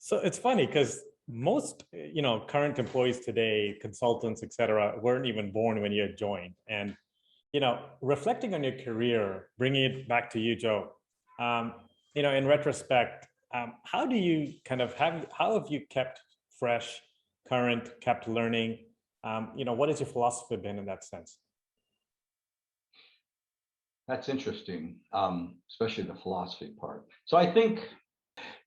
So it's funny because most, current employees today, consultants, et cetera, weren't even born when you joined. And, reflecting on your career, bringing it back to you, Joe, um, in retrospect, how do you how have you kept fresh, current, kept learning? What has your philosophy been in that sense? That's interesting, especially the philosophy part. So I think,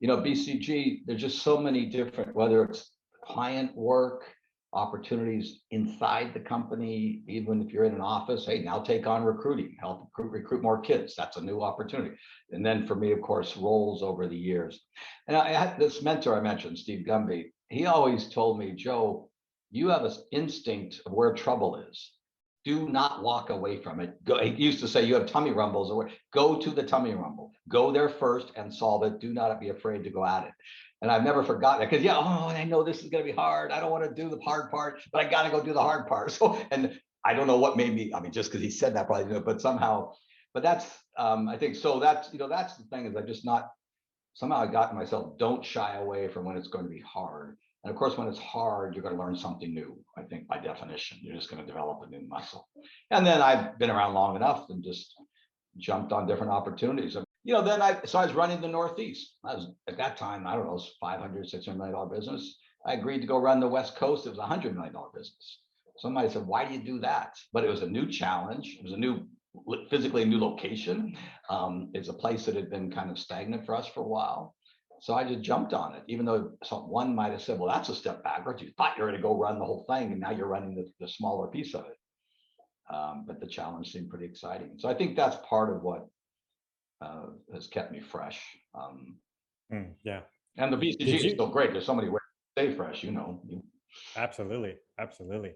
BCG, there's just so many different, whether it's client work, opportunities inside the company, even if you're in an office, hey, now take on recruiting, help recruit more kids. That's a new opportunity. And then for me, of course, roles over the years. And I had this mentor I mentioned, Steve Gumby. He always told me, Joe, you have an instinct of where trouble is. Do not walk away from it. Go, he used to say, you have tummy rumbles, or go to the tummy rumble. Go there first and solve it. Do not be afraid to go at it. And I've never forgotten it because, I know this is going to be hard. I don't want to do the hard part, but I got to go do the hard part. So, and I don't know what made me, just because he said that probably, but somehow, but that's, I think, so that's, that's the thing is I just not, somehow I got to myself, don't shy away from when it's going to be hard. And of course, when it's hard, you're going to learn something new. I think by definition, you're just going to develop a new muscle. And then I've been around long enough and just jumped on different opportunities. So I was running the Northeast. I was at that time, I don't know, it was $500, $600 million business. I agreed to go run the West Coast. It was $100 million business. Somebody said, why do you do that? But it was a new challenge. It was a new, physically a new location. It's a place that had been kind of stagnant for us for a while. So I just jumped on it, even though one might have said, well, that's a step backwards. You thought you were going to go run the whole thing, and now you're running the smaller piece of it. But the challenge seemed pretty exciting. So I think that's part of what has kept me fresh. Yeah. And the BCG is still great. There's so many ways to stay fresh, Absolutely. Absolutely.